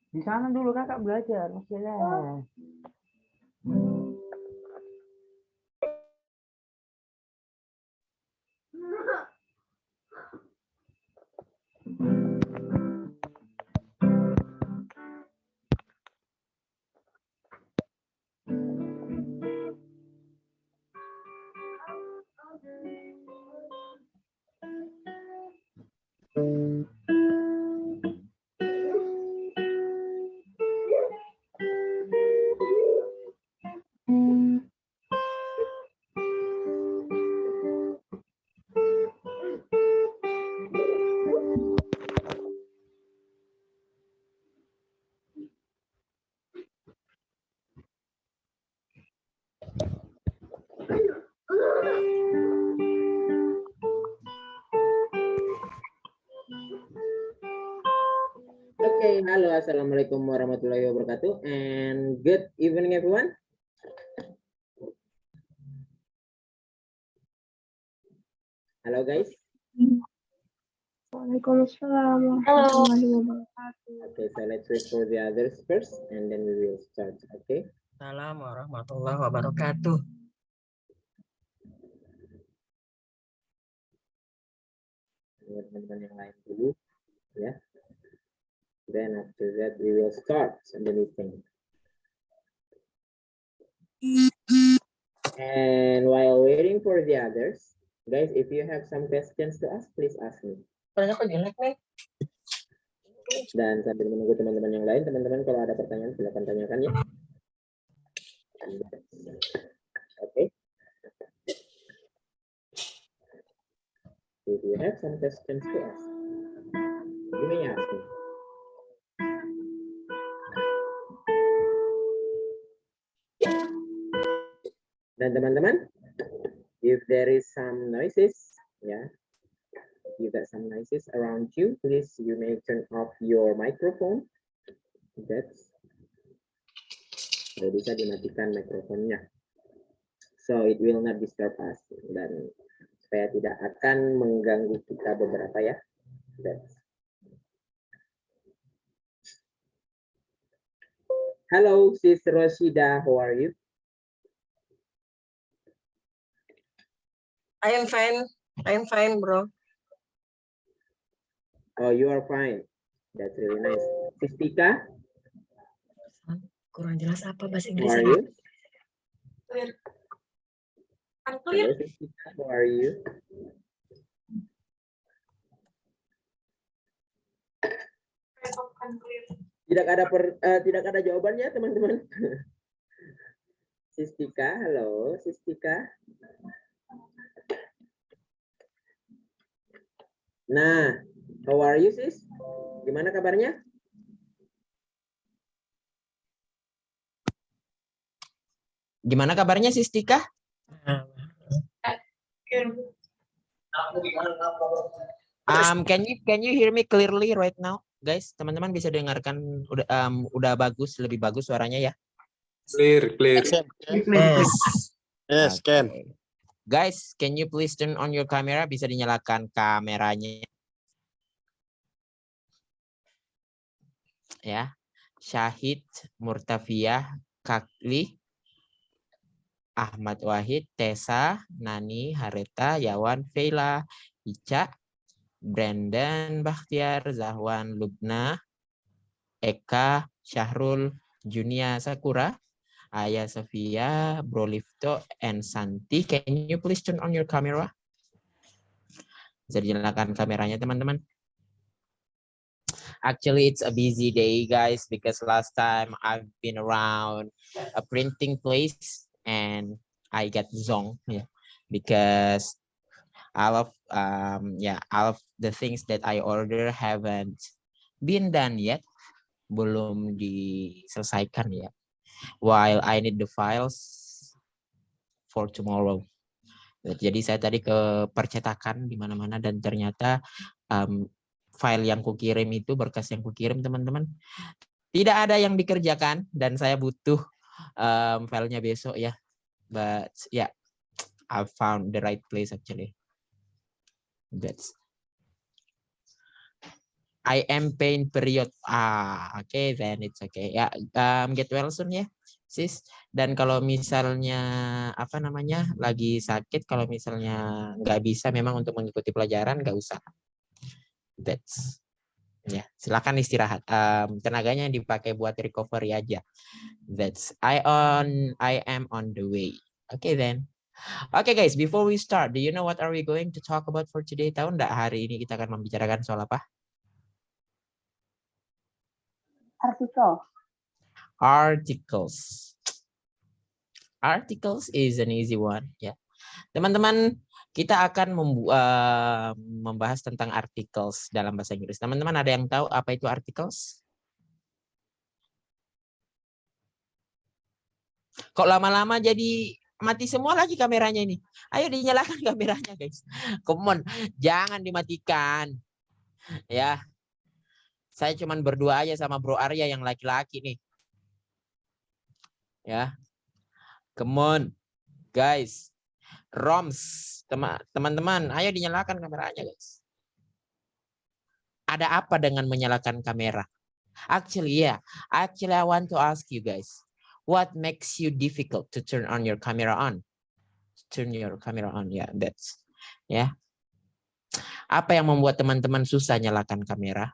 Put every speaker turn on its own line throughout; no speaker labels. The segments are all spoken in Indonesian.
Di sana dulu kakak belajar, masih lah.
Okay, halo, assalamualaikum warahmatullahi wabarakatuh, and good evening, everyone. Hello, guys.
Waalaikumsalam warahmatullahi wabarakatuh.
Okay, so let's wait for the others first, and then we will start. Okay.
Assalamualaikum warahmatullahi wabarakatuh.
Teman-teman yang lain dulu, ya. Then after that we will start the meeting. And while waiting for the others, guys, if you have some questions to ask, please ask me. Dan sambil menunggu teman-teman yang lain, teman-teman kalau ada pertanyaan silakan tanyakan ya. Okay. If you have some questions to ask, you may ask me. Dan teman-teman, if there is some noises, you got some noises around you, please you may turn off your microphone. That's bisa dimatikan mikrofonnya, so it will not disturb us, dan supaya tidak akan mengganggu kita beberapa ya. That's. Hello, Sis Rosida, how are you?
I am fine, bro.
Oh, you are fine. That's really nice. Sis Tika,
Kurang jelas apa bahasa
how
Inggris?
are you?
Clear.
Hello, Sis Tika, how are you? Tidak ada jawabannya, teman-teman. Sis Tika, halo, Sis Tika. Nah, how are you, sis? Gimana kabarnya?
Gimana kabarnya, Sis Tika? Can you hear me clearly right now, guys? Teman-teman bisa dengarkan udah bagus, lebih bagus suaranya ya?
Clear.
Yes.
Yes, can.
Guys, can you please turn on your camera? Bisa dinyalakan kameranya. Ya. Syahid, Murtafiyah, Kakli, Ahmad Wahid, Tessa, Nani, Hareta, Yawan, Feila, Ica, Brandon, Bakhtiar, Zahwan, Lubna, Eka, Syahrul, Junia, Sakura, Aya, Sofia, Brolifto, and Santi. Can you please turn on your camera? Bisa dinyalakan kameranya, teman-teman. Actually, it's a busy day, guys, because last time I've been around a printing place and I got zoned, because all of the things that I order haven't been done yet, belum diselesaikan ya. While I need the files for tomorrow. Jadi saya tadi ke percetakan di mana-mana dan ternyata file yang kukirim itu, berkas yang kukirim teman-teman, tidak ada yang dikerjakan dan saya butuh filenya besok ya. But yeah, I found the right place actually. That's I am pain period. Okay, then it's okay. Ya, get well soon ya, sis. Dan kalau misalnya apa namanya lagi sakit, kalau misalnya nggak bisa memang untuk mengikuti pelajaran nggak usah. That's ya, silakan istirahat. Tenaganya dipakai buat recovery aja. That's I am on the way. Okay then. Okay guys, before we start, do you know what are we going to talk about for today? Tahu nggak hari ini kita akan membicarakan soal apa? Articles. Articles is an easy one ya. Teman-teman, kita akan membahas tentang articles dalam bahasa Inggris. Teman-teman ada yang tahu apa itu articles? Kok lama-lama jadi mati semua lagi kameranya ini? Ayo dinyalakan kameranya guys. Come on, jangan dimatikan. Ya. Saya cuman berdua aja sama Bro Arya yang laki-laki nih. Ya. Come on, guys. Roms, teman-teman, ayo dinyalakan kameranya, guys. Ada apa dengan menyalakan kamera? Actually, I want to ask you guys, what makes you difficult to turn on your camera on? Turn your camera on, that's, ya. Apa yang membuat teman-teman susah nyalakan kamera?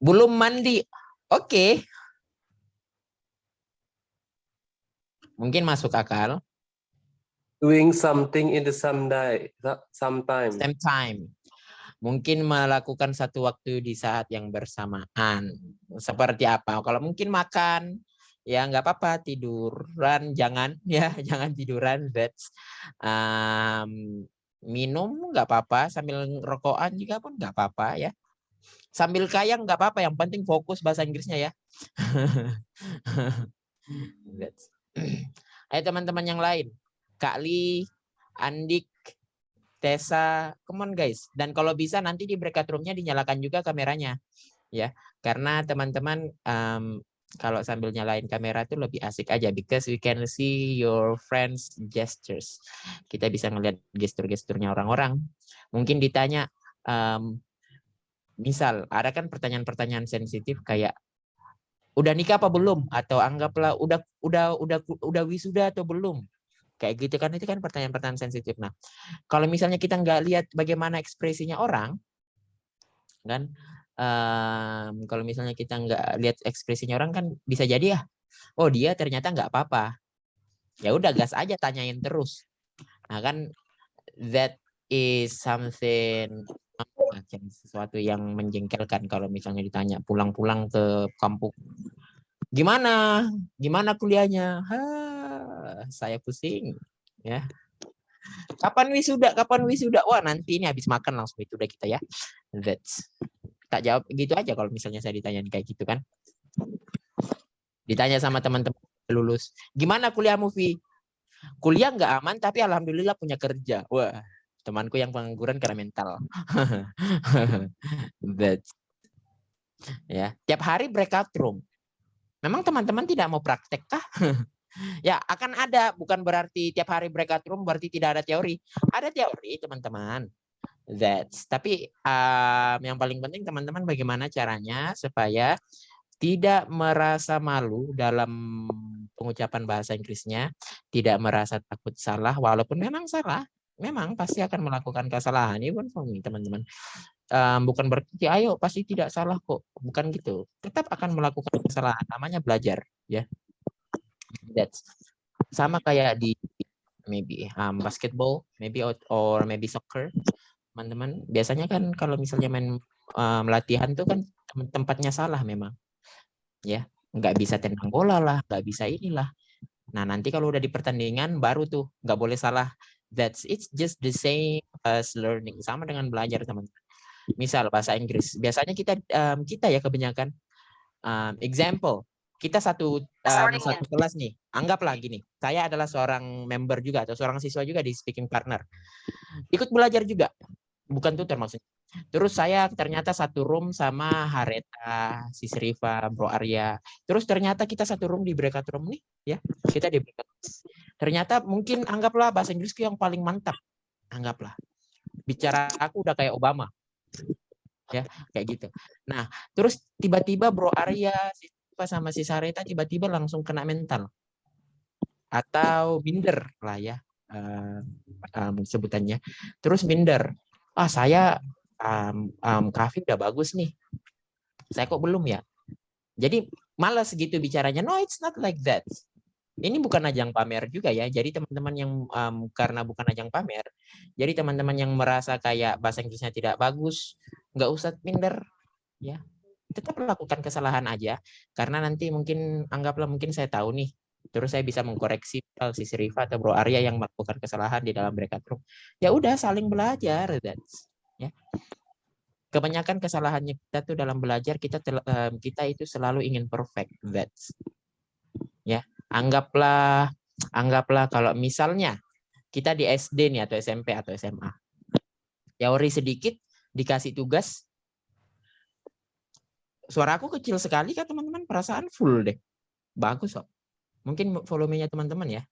Belum mandi, oke. Mungkin masuk akal.
Doing something in the sometime.
Same time. Mungkin melakukan satu waktu di saat yang bersamaan. Seperti apa? Kalau mungkin makan, ya nggak apa-apa. Tiduran, jangan ya, jangan tiduran. That's minum nggak apa-apa. Sambil rokokan juga pun nggak apa-apa ya. Sambil kayang nggak apa-apa. Yang penting fokus bahasa Inggrisnya ya. That's. Ayo teman-teman yang lain. Kak Li, Andik, Tessa, come on guys. Dan kalau bisa nanti di breakout room-nya dinyalakan juga kameranya. Ya, karena teman-teman kalau sambil nyalain kamera itu lebih asik aja. Because we can see your friends gestures. Kita bisa ngeliat gestur-gesturnya orang-orang. Mungkin ditanya, misal ada kan pertanyaan-pertanyaan sensitif kayak, udah nikah apa belum? Atau anggaplah udah wisuda atau belum? Kayak gitu kan, itu kan pertanyaan-pertanyaan sensitif. Nah, kalau misalnya kita nggak lihat bagaimana ekspresinya orang, kan? Kalau misalnya kita nggak lihat ekspresinya orang kan bisa jadi ya, oh dia ternyata nggak apa-apa. Ya udah gas aja, tanyain terus. Nah kan, that is something, sesuatu yang menjengkelkan kalau misalnya ditanya pulang-pulang ke kampung. Gimana kuliahnya? Saya pusing ya. Kapan wisuda? Wah, nanti ini habis makan langsung wisuda kita ya. That's, tak jawab gitu aja kalau misalnya saya ditanyain kayak gitu kan. Ditanya sama teman-teman lulus, gimana kuliahmu, Vi? Kuliah nggak aman tapi alhamdulillah punya kerja. Wah, temanku yang pengangguran karena mental. That's, ya, tiap hari breakout room. Memang teman-teman tidak mau praktek kah? Ya, akan ada, bukan berarti tiap hari breakout room berarti tidak ada teori. Ada teori, teman-teman. Tapi yang paling penting teman-teman bagaimana caranya supaya tidak merasa malu dalam pengucapan bahasa Inggrisnya, tidak merasa takut salah, walaupun memang salah, memang pasti akan melakukan kesalahan, even for me, teman-teman. Bukan berarti ayo pasti tidak salah kok, bukan gitu. Tetap akan melakukan kesalahan, namanya belajar ya. That's sama kayak di maybe basketball, maybe or maybe soccer, teman-teman. Biasanya kan kalau misalnya main latihan tuh kan tempatnya salah memang, ya nggak bisa tendang bola lah, nggak bisa inilah. Nah nanti kalau udah di pertandingan baru tuh nggak boleh salah It's just the same as learning, sama dengan belajar teman-teman. Misal bahasa Inggris, biasanya kita ya kebanyakan example, kita satu kelas nih, anggaplah gini, saya adalah seorang member juga atau seorang siswa juga di speaking partner, ikut belajar juga, bukan tutor maksudnya. Terus saya ternyata satu room sama Hareta, Sis Riva, Bro Arya. Terus ternyata kita satu room di breakout room nih, ya. Kita di breakout. Ternyata mungkin anggaplah bahasa Inggrisku yang paling mantap. Anggaplah. Bicara aku udah kayak Obama. Ya, kayak gitu. Nah, terus tiba-tiba Bro Arya, Sis Riva sama Sis Hareta tiba-tiba langsung kena mental. Atau minder lah ya. Sebutannya. Terus minder. Saya Kavi udah bagus nih. Saya kok belum ya? Jadi malas gitu bicaranya. No, it's not like that. Ini bukan ajang pamer juga ya. Jadi teman-teman yang karena bukan ajang pamer, jadi teman-teman yang merasa kayak bahasa Inggrisnya tidak bagus, nggak usah minder, ya. Tetap lakukan kesalahan aja. Karena nanti anggaplah mungkin saya tahu nih, terus saya bisa mengkoreksi Sis Riva atau Bro Arya yang melakukan kesalahan di dalam breakout room. Ya udah, saling belajar, ya. Kebanyakan kesalahannya kita tuh dalam belajar, kita itu selalu ingin perfect. Ya, anggaplah kalau misalnya kita di SD nih atau SMP atau SMA, teori sedikit dikasih tugas, suara aku kecil sekali kan teman-teman, perasaan full deh, bagus kok. Mungkin volumenya teman-teman ya.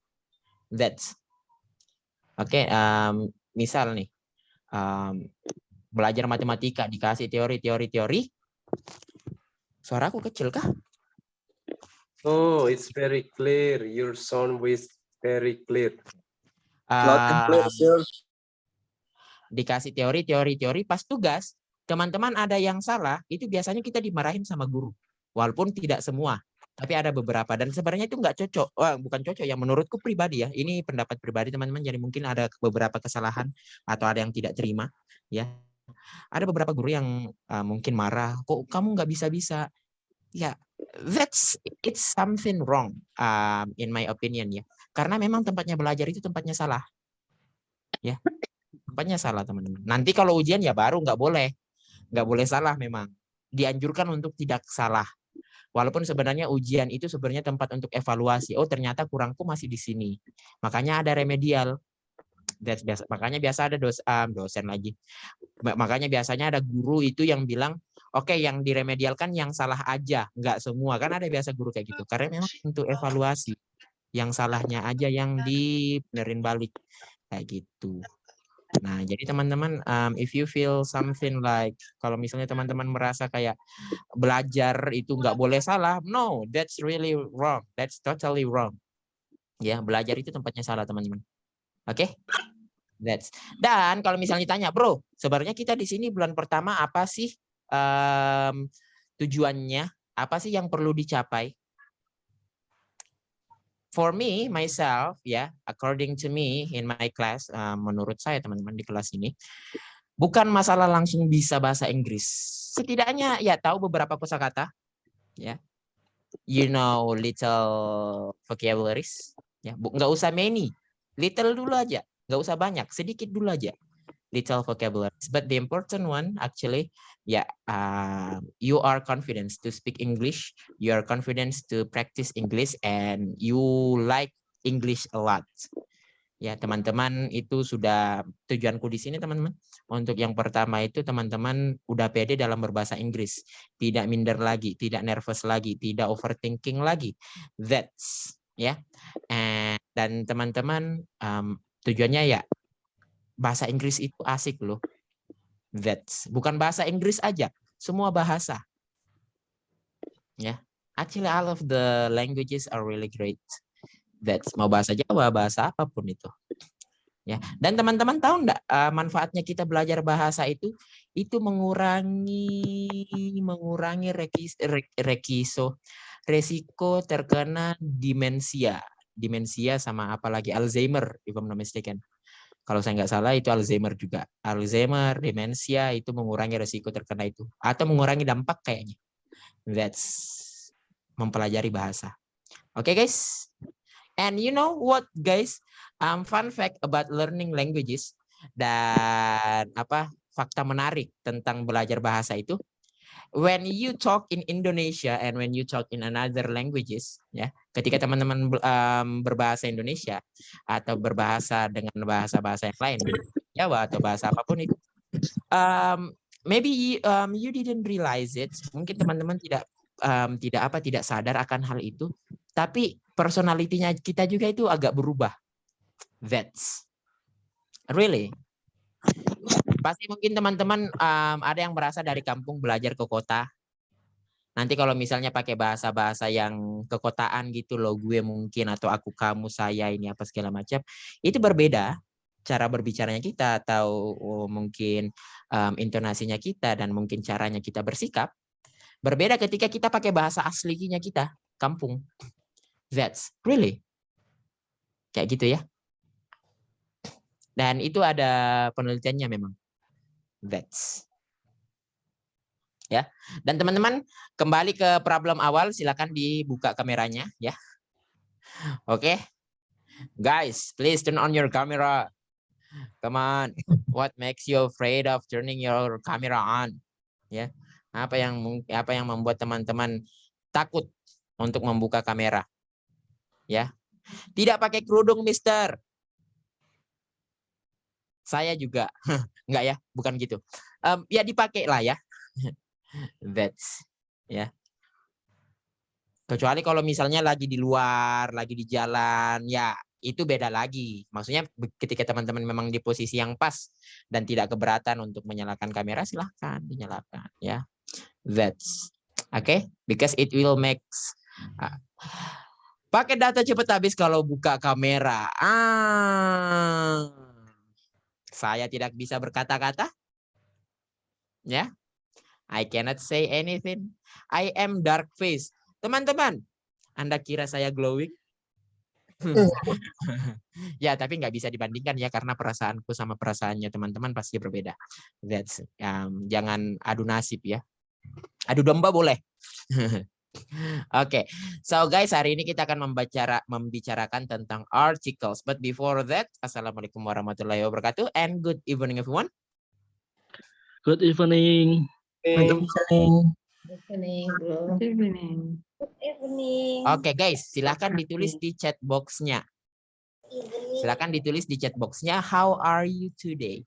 Oke, misal nih. Belajar matematika dikasih teori, suaraku kecil kah?
Oh, it's very clear. Your sound is very clear.
Dikasih teori, pas tugas teman-teman ada yang salah, itu biasanya kita dimarahin sama guru, walaupun tidak semua, tapi ada beberapa, dan sebenarnya itu nggak cocok. Bukan cocok ya, menurutku pribadi ya, ini pendapat pribadi teman-teman, jadi mungkin ada beberapa kesalahan atau ada yang tidak terima, ya. Ada beberapa guru yang mungkin marah, kok kamu nggak bisa-bisa. Ya, it's something wrong in my opinion ya. Karena memang tempatnya belajar itu tempatnya salah. Ya, tempatnya salah teman-teman. Nanti kalau ujian ya baru nggak boleh salah memang. Dianjurkan untuk tidak salah. Walaupun sebenarnya ujian itu sebenarnya tempat untuk evaluasi. Oh, ternyata kurangku masih di sini. Makanya ada remedial. Makanya biasa ada dosen lagi. Makanya biasanya ada guru itu yang bilang, oke, yang diremedialkan yang salah aja, nggak semua. Kan ada biasa guru kayak gitu. Karena memang untuk evaluasi, yang salahnya aja yang dibenerin balik. Kayak gitu. Nah, jadi teman-teman, if you feel something like, kalau misalnya teman-teman merasa kayak belajar itu nggak boleh salah, no, that's really wrong. That's totally wrong. Ya, belajar itu tempatnya salah, teman-teman. Oke? Dan kalau misalnya tanya, bro, sebenarnya kita di sini bulan pertama apa sih tujuannya? Apa sih yang perlu dicapai? For me, myself, ya, according to me in my class, menurut saya teman-teman di kelas ini, bukan masalah langsung bisa bahasa Inggris. Setidaknya ya tahu beberapa kosakata, ya, you know little vocabularies, ya, nggak usah many, little dulu aja. Nggak usah banyak, sedikit dulu aja. Little vocabularies. But the important one actually, you are confident to speak English, you are confident to practice English, and you like English a lot. Ya, teman-teman, itu sudah tujuanku di sini, teman-teman. Untuk yang pertama itu teman-teman udah pede dalam berbahasa Inggris, tidak minder lagi, tidak nervous lagi, tidak overthinking lagi. Ya. Dan teman-teman, tujuannya ya bahasa Inggris itu asik loh. Bukan bahasa Inggris aja, semua bahasa. Ya, actually all of the languages are really great. Mau bahasa Jawa, bahasa apapun itu. Ya, dan teman-teman tahu enggak manfaatnya kita belajar bahasa itu mengurangi resiko terkena demensia sama apalagi Alzheimer, if I'm not mistaken. Kalau saya nggak salah itu Alzheimer juga. Alzheimer, demensia itu mengurangi resiko terkena itu. Atau mengurangi dampak kayaknya. That's mempelajari bahasa. Oke guys. And you know what, guys? Fun fact about learning languages dan fakta menarik tentang belajar bahasa itu. When you talk in Indonesia and when you talk in another languages, ya, ketika teman-teman berbahasa Indonesia atau berbahasa dengan bahasa-bahasa yang lain, Jawa atau bahasa apapun itu, maybe you didn't realize it. Mungkin teman-teman tidak sadar akan hal itu, tapi personalitinya kita juga itu agak berubah. That's really. Pasti mungkin teman-teman ada yang berasal dari kampung belajar ke kota. Nanti kalau misalnya pakai bahasa-bahasa yang kekotaan gitu loh, gue mungkin atau aku, kamu, saya, ini apa segala macam, itu berbeda cara berbicaranya kita atau mungkin intonasinya kita dan mungkin caranya kita bersikap. Berbeda ketika kita pakai bahasa aslinya kita, kampung. That's really. Kayak gitu ya. Dan itu ada penelitiannya memang. That's. Ya. Dan teman-teman kembali ke problem awal, silakan dibuka kameranya ya. Oke. Guys, please turn on your camera. Come on. What makes you afraid of turning your camera on? Ya. Apa yang membuat teman-teman takut untuk membuka kamera? Ya. Tidak pakai kerudung, Mister. Saya juga. Enggak ya, bukan gitu. Ya dipakai lah ya. That's ya. Kecuali kalau misalnya lagi di luar, lagi di jalan, ya itu beda lagi. Maksudnya ketika teman-teman memang di posisi yang pas dan tidak keberatan untuk menyalakan kamera, silahkan dinyalakan ya. That's okay, because it will makes pakai data cepat habis kalau buka kamera. Saya tidak bisa berkata-kata. Ya. I cannot say anything. I am dark face. Teman-teman, Anda kira saya glowing? Ya, tapi nggak bisa dibandingkan ya karena perasaanku sama perasaannya teman-teman pasti berbeda. That's jangan adu nasib ya. Adu domba boleh. Oke, so guys, hari ini kita akan membicarakan tentang articles. But before that, assalamualaikum warahmatullahi wabarakatuh and good evening everyone.
Good evening.
Good evening, bro.
Good evening.
Good evening.
Oke guys, silakan ditulis di chat box-nya. Silakan ditulis di chat box-nya. How are you today?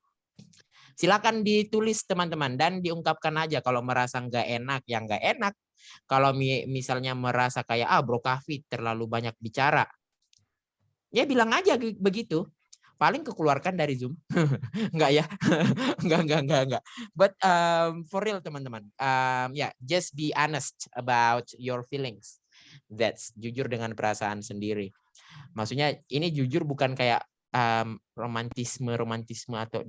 Silakan ditulis teman-teman dan diungkapkan aja kalau merasa nggak enak, ya nggak enak. Kalau misalnya merasa kayak Bro Kavi terlalu banyak bicara, ya bilang aja begitu. Paling kekeluarkan dari Zoom. Enggak ya? Enggak. But for real teman-teman, just be honest about your feelings. That's jujur dengan perasaan sendiri. Maksudnya ini jujur bukan kayak romantisme atau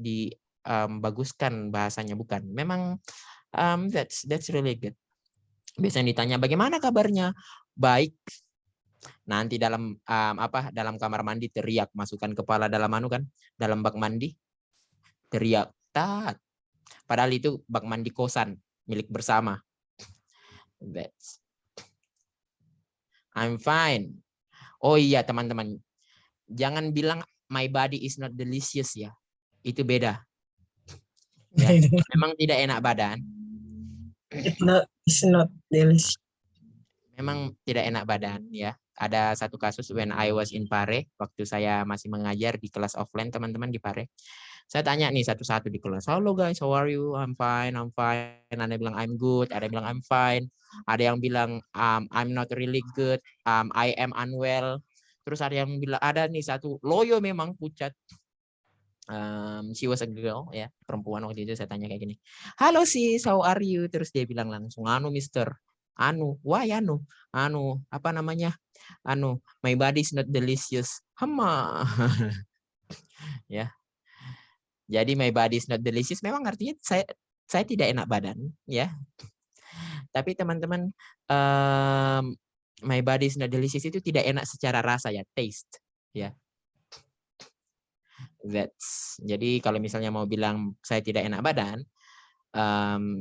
baguskan bahasanya, bukan. Memang that's really good. Biasanya ditanya bagaimana kabarnya? Baik. Nanti dalam dalam kamar mandi teriak, masukkan kepala dalam dalam bak mandi, teriak tat. Padahal itu bak mandi kosan milik bersama. That's I'm fine. Oh iya teman-teman, jangan bilang my body is not delicious ya. Itu beda. Ya, memang tidak enak badan.
It's not delicious.
Memang tidak enak badan ya. Ada satu kasus when I was in Pare, waktu saya masih mengajar di kelas offline teman-teman di Pare. Saya tanya nih satu-satu di kelas, "Hello guys, how are you?" I'm fine. Ada yang bilang I'm good, ada yang bilang I'm fine. Ada yang bilang I'm not really good, I am unwell. Terus ada yang bilang, ada nih satu loyo memang pucat. She was a girl ya, perempuan waktu itu. Saya tanya kayak gini, "Halo sis, how are you?" Terus dia bilang langsung, mister, why apa namanya? My body is not delicious. Hema. Ya. Jadi my body is not delicious memang artinya saya tidak enak badan ya. Tapi teman-teman, my body is not delicious itu tidak enak secara rasa ya, taste ya. Jadi kalau misalnya mau bilang saya tidak enak badan,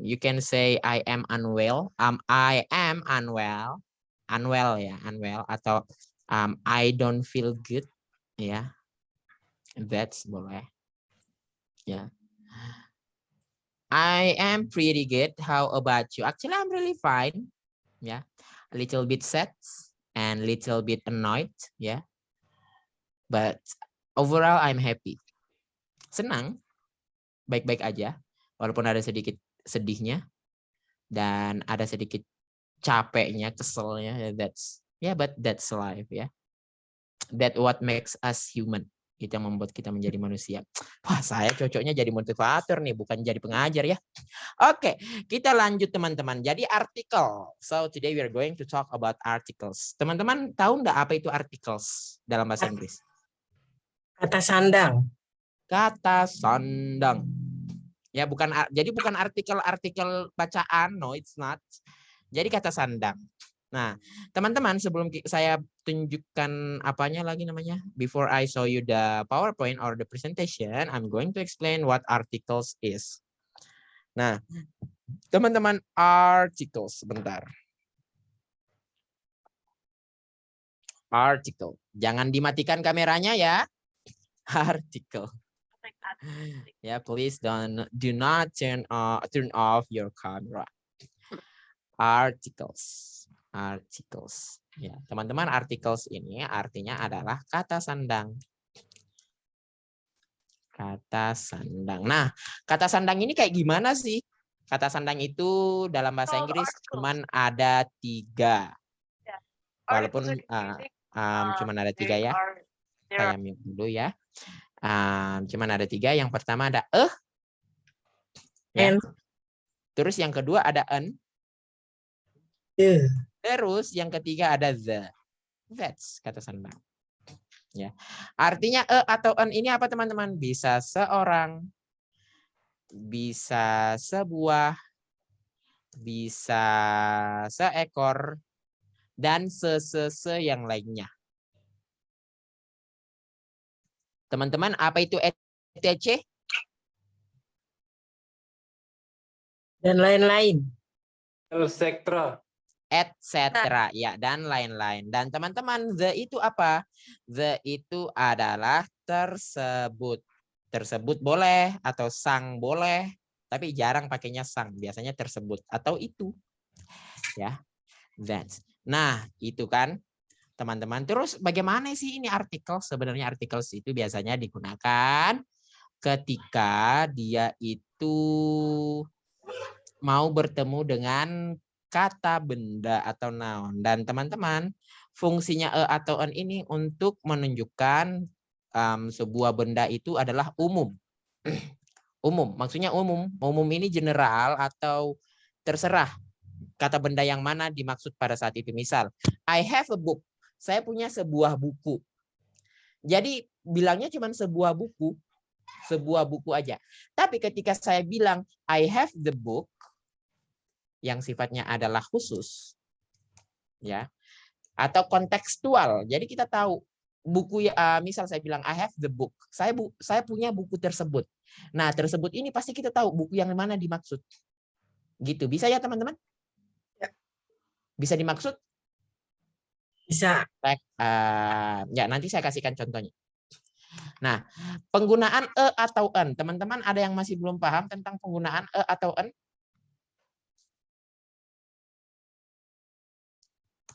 you can say I am unwell. I am unwell ya, unwell, atau I don't feel good. Ya. That's boleh. Ya. I am pretty good. How about you? Actually, I'm really fine. Yeah. A little bit sad and little bit annoyed. Yeah. But overall, I'm happy. Senang. Baik-baik aja. Walaupun ada sedikit sedihnya. Dan ada sedikit capeknya, keselnya. But that's life. Ya. That what makes us human. Itu yang membuat kita menjadi manusia. Wah, saya cocoknya jadi motivator nih, bukan jadi pengajar ya. Oke, kita lanjut teman-teman. Jadi artikel. So today we are going to talk about articles. Teman-teman tahu nggak apa itu articles dalam bahasa Inggris?
Kata sandang.
Kata sandang. Ya, jadi bukan artikel bacaan, no it's not. Jadi kata sandang. Nah, teman-teman, sebelum saya tunjukkan apanya lagi namanya, before I show you the PowerPoint or the presentation, I'm going to explain what articles is. Nah, teman-teman, articles, sebentar. Article. Jangan dimatikan kameranya ya. Article. Ya, please do not turn off your camera. Articles. Articles. Ya, teman-teman, articles ini artinya adalah kata sandang. Kata sandang. Nah, kata sandang ini kayak gimana sih? Kata sandang itu dalam bahasa Inggris cuman ada 3. Walaupun cuman ada 3 ya. Saya mute dulu ya. Cuman ada 3. Yang pertama ada ya. Terus yang kedua ada an. Terus yang ketiga ada the. That's kata sandang. Ya. Artinya atau an ini apa teman-teman? Bisa seorang, bisa sebuah, bisa seekor, dan yang lainnya. Teman-teman, apa itu etc?
Dan lain-lain.
Etc.
Etc. Ya, dan lain-lain. Dan teman-teman, the itu apa? The itu adalah tersebut. Tersebut boleh atau sang boleh, tapi jarang pakainya sang. Biasanya tersebut atau itu. Ya. That's. Nah, itu kan teman-teman. Terus bagaimana sih ini artikel? Sebenarnya artikel itu biasanya digunakan ketika dia itu mau bertemu dengan kata benda atau noun. Dan teman-teman, fungsinya atau an ini untuk menunjukkan sebuah benda itu adalah umum. Umum, maksudnya umum. Umum ini general atau terserah kata benda yang mana dimaksud pada saat itu. Misal, I have a book. Saya punya sebuah buku. Jadi bilangnya cuma sebuah buku aja. Tapi ketika saya bilang I have the book, yang sifatnya adalah khusus, ya, atau kontekstual. Jadi kita tahu buku misal saya bilang I have the book, saya punya buku tersebut. Nah, tersebut ini pasti kita tahu buku yang mana dimaksud. Gitu. Bisa ya teman-teman?
Ya.
Bisa dimaksud?
Bisa.
Ya, nanti saya kasihkan contohnya. Nah, penggunaan atau an. Teman-teman ada yang masih belum paham tentang penggunaan atau an?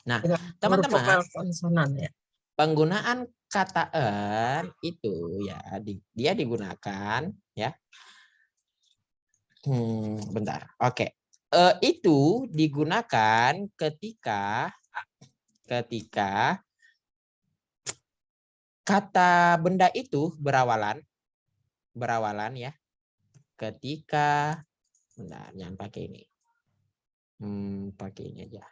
Nah, teman-teman,
konsonan ya.
penggunaan kata an itu ya dia digunakan ya. Bentar. Oke. Itu digunakan ketika kata benda itu berawalan ya. Ketika bentar, jangan pakai ini. Pakai ini aja.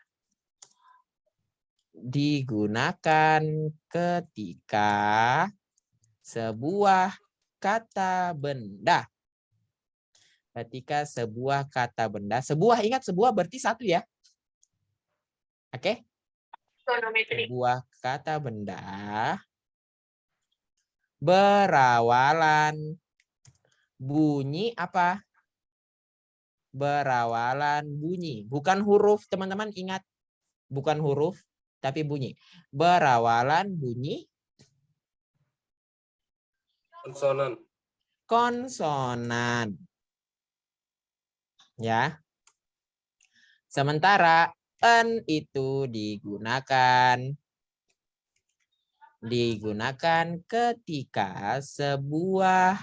Digunakan ketika sebuah kata benda. Ketika sebuah kata benda, ingat sebuah berarti satu ya. Oke? Sebuah kata benda berawalan bunyi apa? Berawalan bunyi, bukan huruf, teman-teman ingat. Bukan huruf, tapi bunyi. Berawalan bunyi
Konsonan.
konsonan. Ya. Sementara en itu digunakan ketika sebuah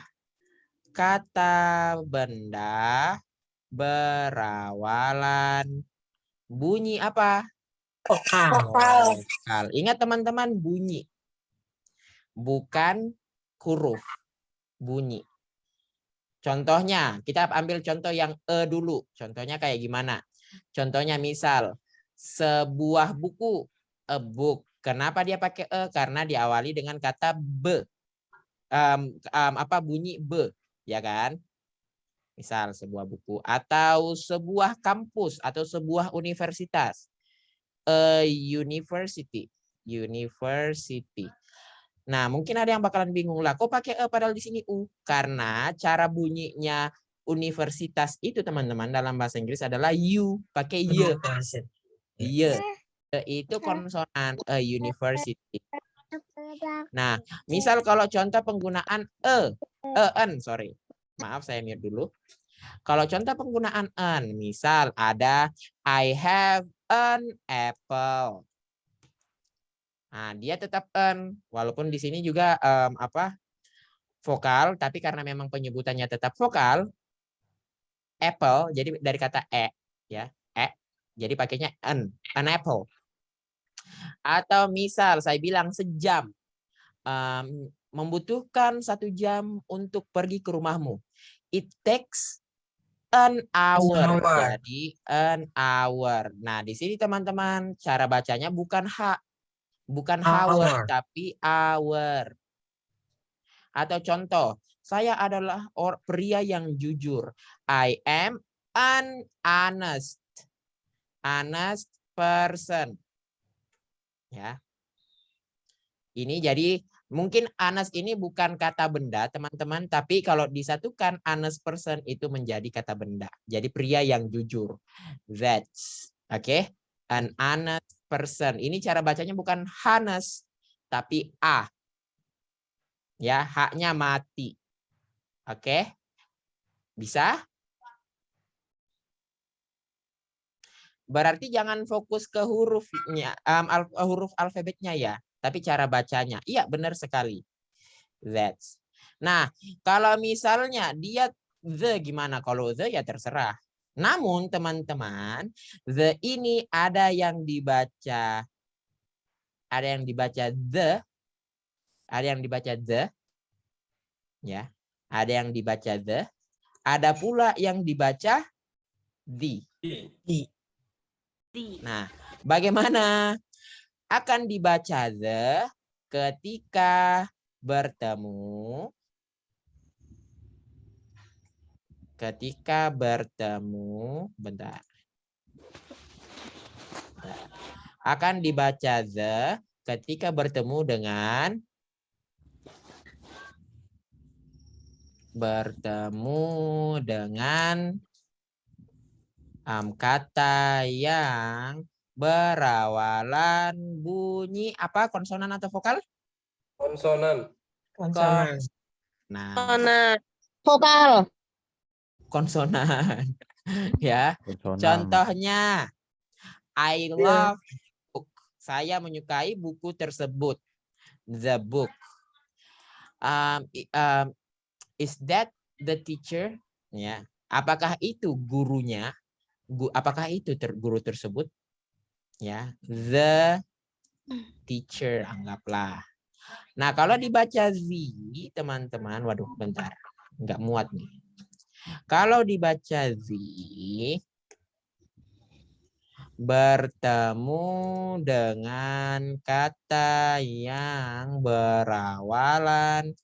kata benda berawalan bunyi apa?
Vokal.
Vokal. Ingat teman-teman, bunyi. Bukan huruf. Bunyi. Contohnya, kita ambil contoh yang dulu. Contohnya kayak gimana? Contohnya misal, sebuah buku, a book. Kenapa dia pakai Karena diawali dengan kata be. Bunyi be, ya kan? Misal sebuah buku atau sebuah kampus atau sebuah universitas. A university. Nah, mungkin ada yang bakalan bingung lah, kok pakai padahal di sini u? Karena cara bunyinya universitas itu teman-teman dalam bahasa Inggris adalah u, pakai y. Y. Itu konsonan a university. Nah, misal kalau contoh penggunaan Maaf, saya mute dulu. Kalau contoh penggunaan an, misal ada I have an apple. Nah, dia tetap an, walaupun di sini juga vokal, tapi karena memang penyebutannya tetap vokal, apple, jadi dari kata ya, jadi pakainya an apple. Atau misal saya bilang sejam, membutuhkan 1 jam untuk pergi ke rumahmu. It takes an hour. Jadi an hour. Nah, di sini teman-teman cara bacanya bukan hour, tapi hour. Atau contoh, saya adalah pria yang jujur. I am an honest person. Ya. Ini jadi mungkin honest ini bukan kata benda, teman-teman, tapi kalau disatukan honest person itu menjadi kata benda. Jadi pria yang jujur. That's, oke? An honest person. Ini cara bacanya bukan honest, tapi a. Ya, haknya mati. Oke? Bisa? Berarti jangan fokus ke hurufnya, huruf alfabetnya ya, tapi cara bacanya. Iya, benar sekali. That's. Nah, kalau misalnya dia the gimana? Kalau the ya terserah. Namun teman-teman, the ini ada yang dibaca the, ya. Ada yang dibaca the, ada pula yang dibaca the. Nah, bagaimana akan dibaca the ketika bertemu bentar. Akan dibaca the ketika bertemu dengan kata yang berawalan bunyi apa? Konsonan atau vokal?
Konsonan.
Nah,
Vokal.
konsonan. Ya.
Konsonan.
Contohnya I love book. Saya menyukai buku tersebut. The book. Is that the teacher? Ya. Apakah itu gurunya? Apakah itu guru tersebut? Ya, the teacher anggaplah. Nah, kalau dibaca z, teman-teman, waduh, bentar, nggak muat nih. Kalau dibaca z, bertemu dengan kata yang berawalan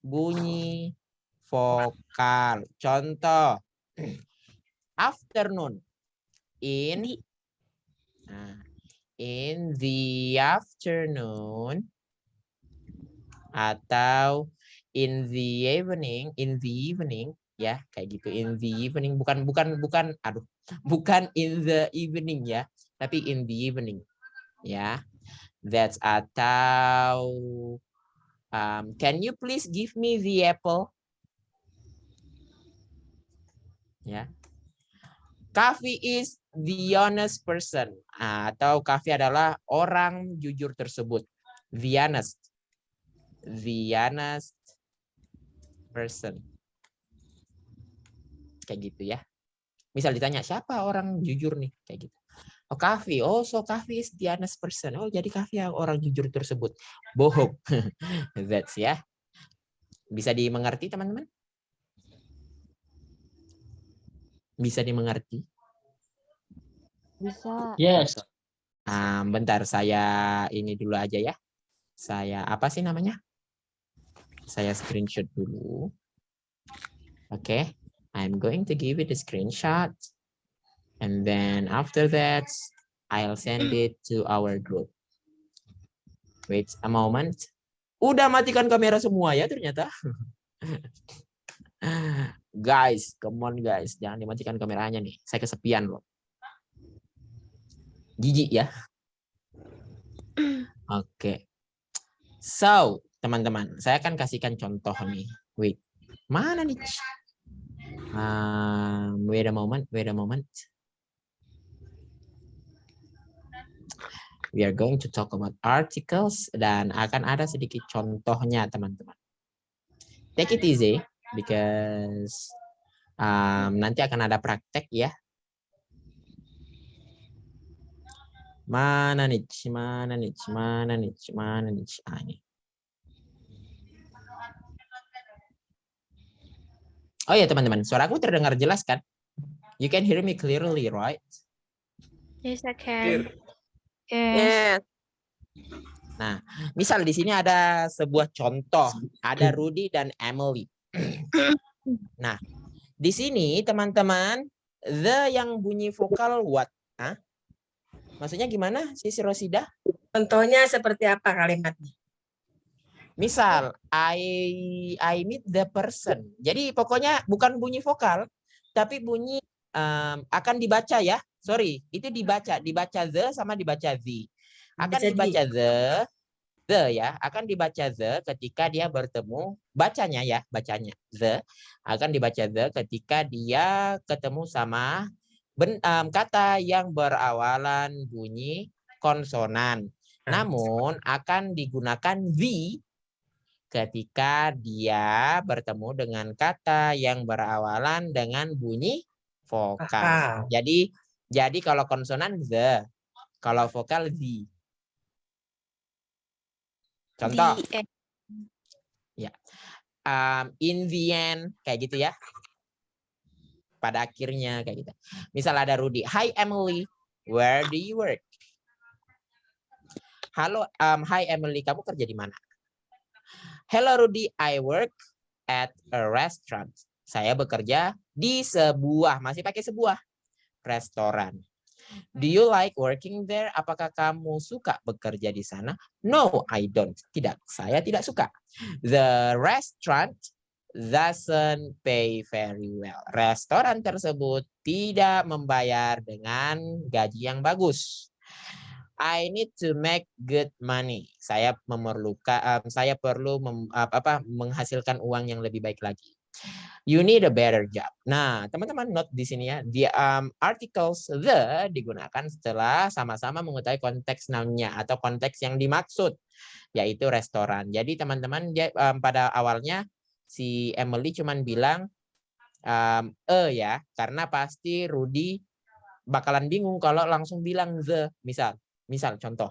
bunyi vokal. Contoh, afternoon. In the afternoon atau in the evening ya, kayak gitu. In the evening bukan in the evening ya. tapi in the evening. Ya, that's atau can you please give me the apple? Ya, Kavi is the honest person. Atau Kavi adalah orang jujur tersebut. The honest person. Kayak gitu ya. Misal ditanya, siapa orang jujur nih? Kayak gitu. Oh, Kavi. Oh, so Kavi is the honest person. Oh, jadi Kavi orang jujur tersebut. Bohong. That's ya. Bisa dimengerti, teman-teman? Bisa dimengerti?
Bisa.
Yes.
Bentar, saya ini dulu aja ya. Saya, apa sih namanya? Saya screenshot dulu. Oke. I'm going to give it a screenshot. And then after that, I'll send it to our group. Wait a moment. Udah matikan kamera semua ya ternyata. Guys, come on guys. Jangan dimatikan kameranya nih. Saya kesepian loh. Jijik ya. Oke. So, teman-teman. Saya akan kasihkan contoh nih. Wait. Mana nih? Wait a moment. We are going to talk about articles dan akan ada sedikit contohnya, teman-teman. Take it easy because nanti akan ada praktek ya. Mana nih? Ini. Oh ya teman-teman, suaraku terdengar jelas kan? You can hear me clearly, right?
Yes, I can.
Clear.
Yes.
Nah, misal di sini ada sebuah contoh, ada Rudy dan Emily. Nah, di sini teman-teman, the yang bunyi vokal what? Hah? Maksudnya gimana, Sisi Rosida?
Contohnya seperti apa kalimatnya?
Misal, I meet the person. Jadi pokoknya bukan bunyi vokal, tapi bunyi akan dibaca ya. Sorry, itu dibaca the sama dibaca the. Akan dibaca the ya, akan dibaca the ketika dia bertemu, bacanya the akan dibaca the ketika dia ketemu sama kata yang berawalan bunyi konsonan. Namun akan digunakan the ketika dia bertemu dengan kata yang berawalan dengan bunyi vokal. Jadi kalau konsonan the, kalau vokal the. Contoh. Ya. In the end kayak gitu ya. Pada akhirnya kayak gitu. Misal ada Rudy, "Hi Emily, where do you work?" Halo, hi Emily, kamu kerja di mana? Hello Rudy, I work at a restaurant. Saya bekerja di sebuah, masih pakai sebuah restoran. Do you like working there? Apakah kamu suka bekerja di sana? No, I don't. Tidak, saya tidak suka. The restaurant doesn't pay very well. Restoran tersebut tidak membayar dengan gaji yang bagus. I need to make good money. Saya memerlukan, saya perlu menghasilkan uang yang lebih baik lagi. You need a better job. Nah, teman-teman note di sini ya, the articles the digunakan setelah sama-sama mengetahui konteks noun-nya atau konteks yang dimaksud, yaitu restoran. Jadi teman-teman pada awalnya si Emily cuman bilang ya, karena pasti Rudy bakalan bingung kalau langsung bilang the. Misal contoh.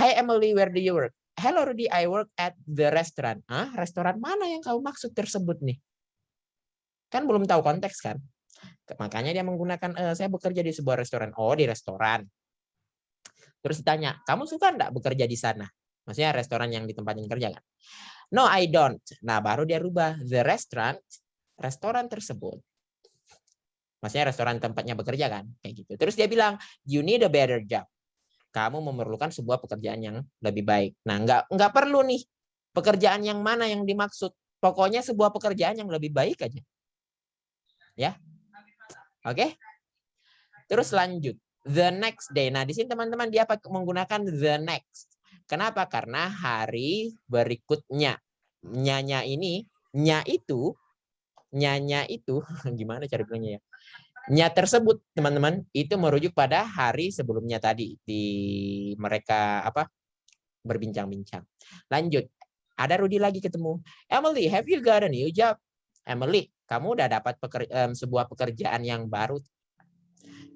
Hi Emily, where do you work? Hello Rudy, I work at the restaurant. Restoran mana yang kamu maksud tersebut nih? Kan belum tahu konteks kan? Makanya dia menggunakan saya bekerja di sebuah restoran. Oh, di restoran. Terus ditanya, kamu suka enggak bekerja di sana? Maksudnya restoran yang di tempat yang kerja kan? No, I don't. Nah, baru dia rubah the restaurant, restoran tersebut. Maksudnya restoran tempatnya bekerja kan? Kayak gitu. Terus dia bilang, you need a better job. Kamu memerlukan sebuah pekerjaan yang lebih baik. Nah, enggak perlu nih pekerjaan yang mana yang dimaksud. Pokoknya sebuah pekerjaan yang lebih baik aja. Ya. Oke. Terus lanjut. The next day. Nah, di sini teman-teman dia menggunakan the next. Kenapa? Karena hari berikutnya. Nyanya ini, nya itu gimana cara bilangnya ya? Nya tersebut, teman-teman, itu merujuk pada hari sebelumnya tadi di mereka berbincang-bincang. Lanjut. Ada Rudy lagi ketemu. Emily, have you got a new job? Emily, kamu udah dapat sebuah pekerjaan yang baru?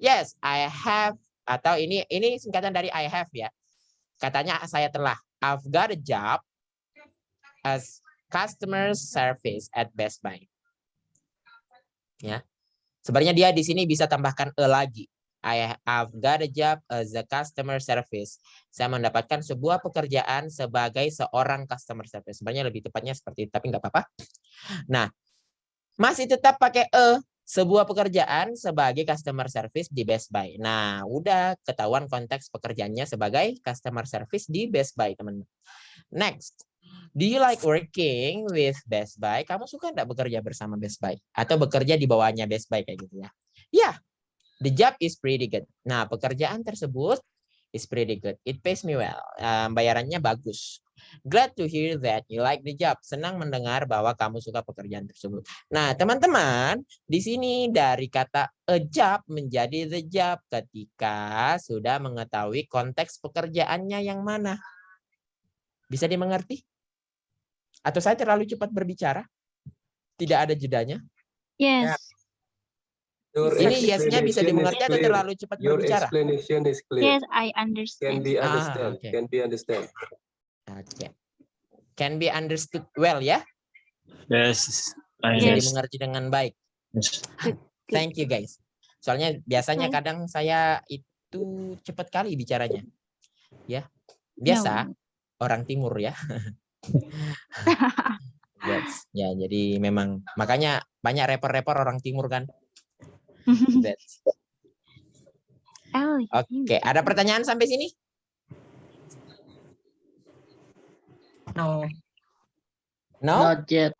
Yes, I have. Atau ini singkatan dari I have ya. Katanya saya telah. I've got a job as customer service at Best Buy. Ya. Sebenarnya dia di sini bisa tambahkan a lagi. I've got a job as a customer service. Saya mendapatkan sebuah pekerjaan sebagai seorang customer service. Sebenarnya lebih tepatnya seperti itu, tapi nggak apa-apa. Nah, masih tetap pakai sebuah pekerjaan sebagai customer service di Best Buy. Nah, udah ketahuan konteks pekerjaannya sebagai customer service di Best Buy, teman-teman. Next. Do you like working with Best Buy? Kamu suka nggak bekerja bersama Best Buy? Atau bekerja di bawahnya Best Buy kayak gitu ya? Yeah, the job is pretty good. Nah, pekerjaan tersebut is pretty good. It pays me well. Bayarannya bagus. Glad to hear that you like the job. Senang mendengar bahwa kamu suka pekerjaan tersebut. Nah, teman-teman, di sini dari kata a job menjadi the job ketika sudah mengetahui konteks pekerjaannya yang mana. Bisa dimengerti? Atau saya terlalu cepat berbicara? Tidak ada jedanya?
Yes.
Your
Ini yes-nya bisa
explanation is
dimengerti atau
clear.
terlalu cepat
Your
berbicara?
explanation is clear.
Yes, I
Can
understand.
be understand.
okay.
Can be understand.
Oke. Can be understood well ya?
Yes. I
Bisa
Yes.
dimengerti dengan baik.
Yes.
Thank you guys. Soalnya biasanya
Okay.
kadang saya itu cepat kali bicaranya. Ya. Biasa orang timur ya. That's, ya, jadi memang makanya banyak rapper-rapper orang timur kan. That's. Oke, ada pertanyaan sampai sini?
No.
No?
Not yet.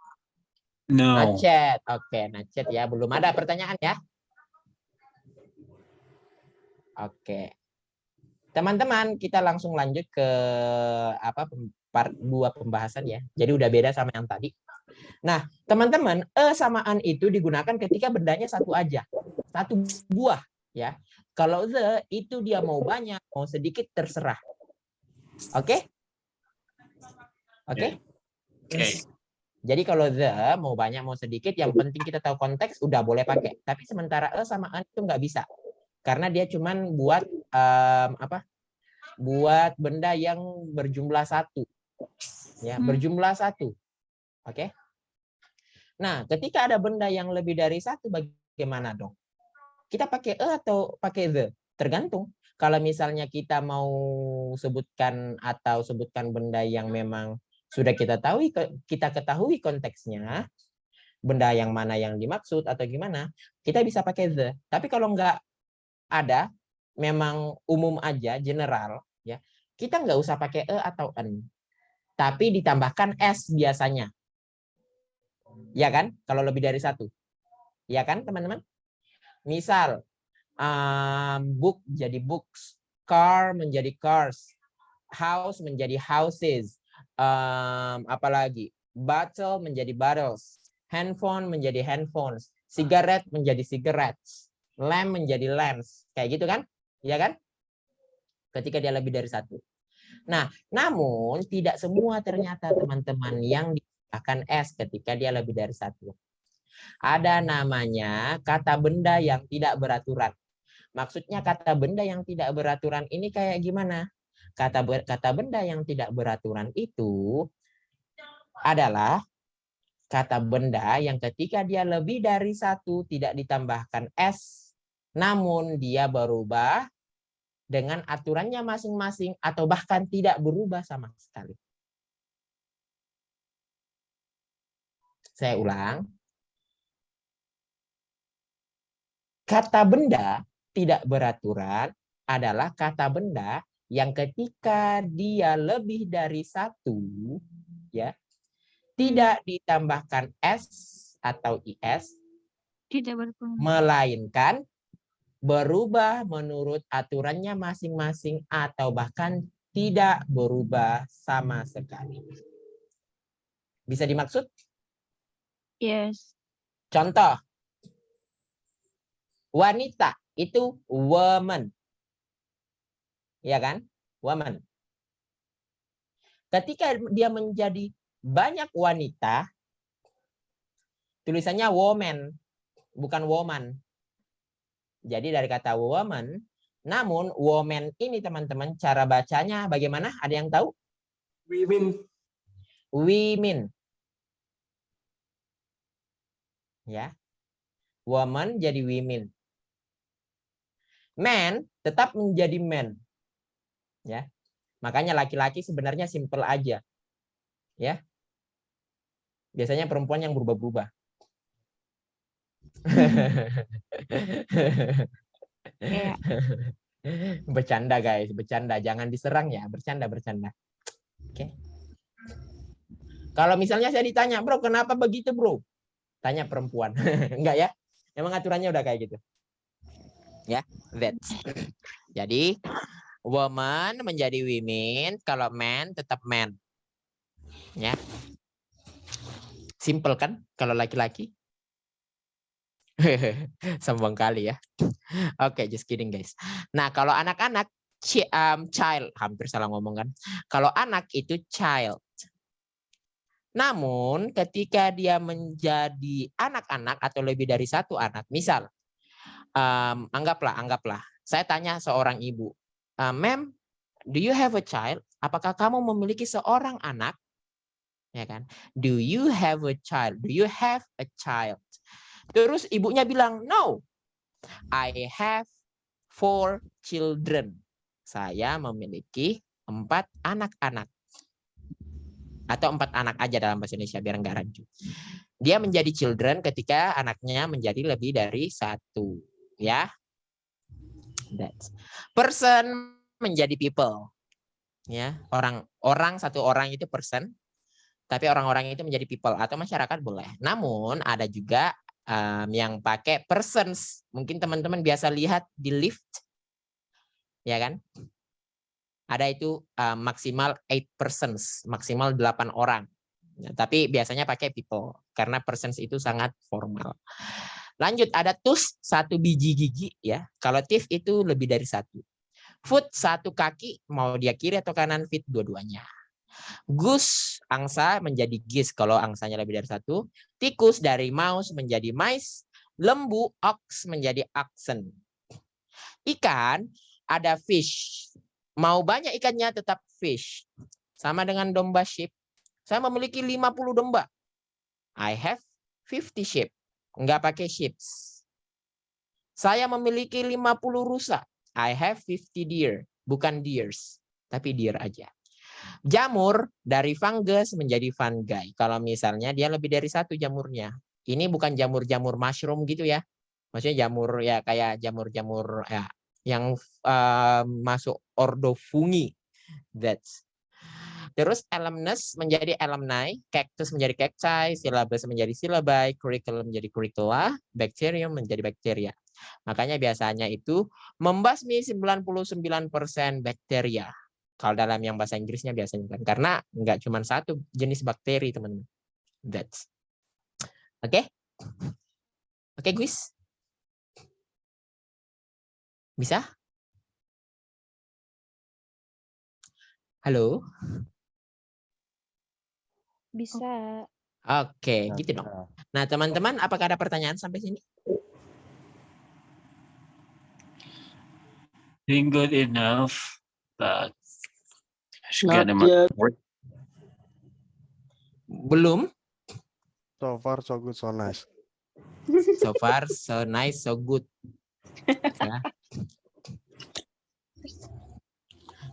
No.
Not yet. Oke, not yet ya. Belum ada pertanyaan ya. Oke. Teman-teman, kita langsung lanjut ke part 2 pembahasan ya. Jadi udah beda sama yang tadi. Nah, teman-teman, samaan itu digunakan ketika bendanya satu aja. Satu buah ya. Kalau the itu dia mau banyak, mau sedikit terserah. Oke? Oke?
Oke.
Jadi kalau the mau banyak mau sedikit, yang penting kita tahu konteks udah boleh pakai. Tapi sementara samaan itu nggak bisa. Karena dia cuman buat buat benda yang berjumlah satu. Ya, berjumlah satu. Oke? Nah, ketika ada benda yang lebih dari satu, bagaimana dong? Kita pakai atau pakai the? Tergantung. Kalau misalnya kita mau sebutkan atau sebutkan benda yang memang sudah kita ketahui konteksnya, benda yang mana yang dimaksud atau gimana, kita bisa pakai the. Tapi kalau nggak ada, memang umum aja, general, ya, kita nggak usah pakai atau an. Tapi ditambahkan s biasanya. Ya kan? Kalau lebih dari satu. Ya kan, teman-teman? Misal, book jadi books, car menjadi cars, house menjadi houses, apalagi bottle menjadi bottles, handphone menjadi handphones, cigarette menjadi cigarettes, lamp menjadi lamps, kayak gitu kan? Ya kan? Ketika dia lebih dari satu. Nah, namun tidak semua ternyata teman-teman yang digunakan s ketika dia lebih dari satu. Ada namanya kata benda yang tidak beraturan. Maksudnya kata benda yang tidak beraturan ini kayak gimana? Kata benda yang tidak beraturan itu adalah kata benda yang ketika dia lebih dari satu tidak ditambahkan s, namun dia berubah dengan aturannya masing-masing atau bahkan tidak berubah sama sekali. Saya ulang. Kata benda tidak beraturan adalah kata benda yang ketika dia lebih dari satu, ya, tidak ditambahkan s atau is,
Tidak berpengaruh.
melainkan berubah menurut aturannya masing-masing atau bahkan tidak berubah sama sekali. Bisa dimaksud?
Yes.
Contoh, wanita itu woman. Ya kan? Woman. Ketika dia menjadi banyak wanita, tulisannya woman, bukan woman. Jadi dari kata woman, namun woman ini teman-teman cara bacanya bagaimana? Ada yang tahu?
Women.
Women. Ya. Woman jadi women. Man tetap menjadi man. Ya. Makanya laki-laki sebenarnya simple aja. Ya. Biasanya perempuan yang berubah-ubah.
Iya.
Bercanda guys, bercanda. Jangan diserang ya, bercanda. Oke. Kalau misalnya saya ditanya, bro, kenapa begitu, bro? Tanya perempuan. Enggak ya? Emang aturannya udah kayak gitu. Ya, that's. Jadi, woman menjadi women, kalau man tetap man. Ya. Simple kan kalau laki-laki? Sombong kali ya. Oke, just kidding guys. Nah, kalau anak-anak child, hampir salah ngomong kan. Kalau anak itu child. Namun ketika dia menjadi anak-anak atau lebih dari satu anak, misal anggaplah saya tanya seorang ibu, ma'am, do you have a child? Apakah kamu memiliki seorang anak? Ya kan? Do you have a child? Do you have a child? Terus ibunya bilang, no, I have 4 children. Saya memiliki 4 anak-anak. Atau 4 anak aja dalam bahasa Indonesia biar enggak rancu. Dia menjadi children ketika anaknya menjadi lebih dari 1. Ya. That's. Person menjadi people. Ya, orang satu orang itu person. Tapi orang-orang itu menjadi people atau masyarakat boleh. Namun ada juga yang pakai persons. Mungkin teman-teman biasa lihat di lift. Ya kan? Ada itu maksimal 8 persons, maksimal 8 orang. Ya, tapi biasanya pakai people karena persons itu sangat formal. Lanjut, ada tooth 1 biji gigi ya. Kalau teeth itu lebih dari 1. Foot 1 kaki, mau dia kiri atau kanan, feet dua-duanya. Goose, angsa menjadi geese kalau angsanya lebih dari 1. Tikus dari mouse menjadi mice. Lembu, ox menjadi oxen. Ikan, ada fish. Mau banyak ikannya tetap fish. Sama dengan domba sheep. Saya memiliki 50 domba. I have 50 sheep. Enggak pakai sheep. Saya memiliki 50 rusa. I have 50 deer. Bukan deers, tapi deer aja. Jamur dari fungus menjadi fungi. Kalau misalnya dia lebih dari 1 jamurnya. Ini bukan jamur-jamur mushroom gitu ya. Maksudnya jamur ya kayak jamur-jamur ya yang masuk ordo fungi. That's. Terus alumnus menjadi alumni, cactus menjadi cacti, syllabus menjadi syllabi, curriculum menjadi curricula, bacterium menjadi bakteria. Makanya biasanya itu membasmi 99% bakteria. Kalau dalam yang bahasa Inggrisnya biasanya kan, karena nggak cuma 1 jenis bakteri teman-teman. That's. Oke? Oke, guys. Bisa? Halo?
Bisa.
Oke, gitu dong. Nah, teman-teman, apakah ada pertanyaan sampai sini?
Doing good enough, but
Not
get
yet.
Belum?
So far so good so nice.
So far, so nice, so good. Ya.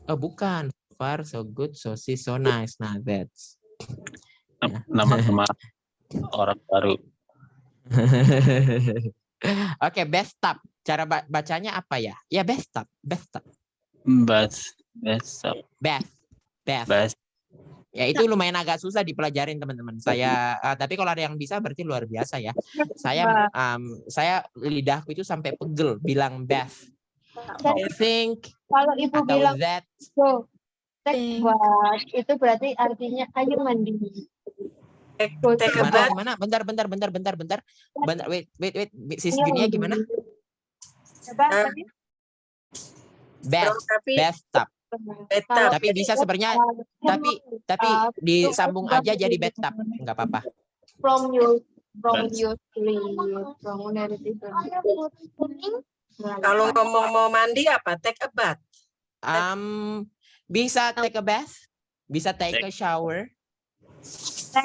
Oh, bukan. So far, so good, so see, so nice. Nah, that's. Ya.
nama-nama orang baru.
Oke, best up. Cara bacanya apa ya? Ya, best up. Best up.
Best.
Best. Best.
Best.
Ya itu lumayan agak susah dipelajarin teman-teman. Saya tapi kalau ada yang bisa berarti luar biasa ya. Saya lidahku itu sampai pegel bilang bath. Think
Kalau ibu
atau
bilang
that.
go take bath, itu berarti artinya ayo mandi. Go take a bath.
Gimana? Bentar. Bentar. Wait. Sis Junia gimana? Bathtub. Tapi bisa sebenarnya tapi disambung aja jadi bathtub, nggak apa-apa.
From your sleep, from narrative.
Kalau ngomong mau mandi apa? Take a bath.
Bisa take a bath, bisa take a shower,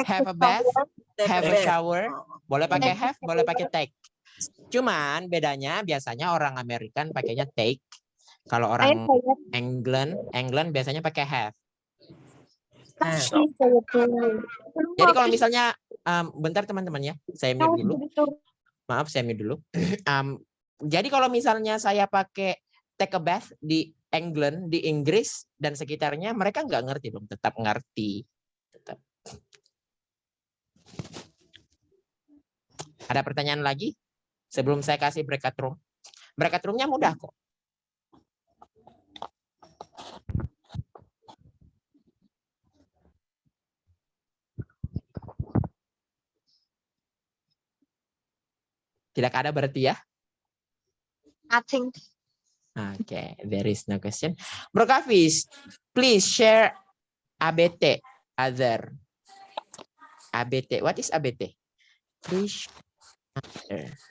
have a bath, have a shower. Boleh pakai have, boleh pakai take. Cuman bedanya biasanya orang Amerikan pakainya take. Kalau orang England biasanya pakai have. Jadi kalau misalnya, bentar teman-teman ya, saya mute dulu. Maaf, saya mute dulu. Jadi kalau misalnya saya pakai take a bath di England, di Inggris dan sekitarnya, mereka nggak ngerti dong, tetap ngerti. Tetap. Ada pertanyaan lagi? Sebelum saya kasih breakout room. Breakout room-nya mudah kok. Tidak ada berarti ya?
Nothing.
Okay, there is no question. Bro Kafis, please share ABT, other. ABT, what is ABT? Please.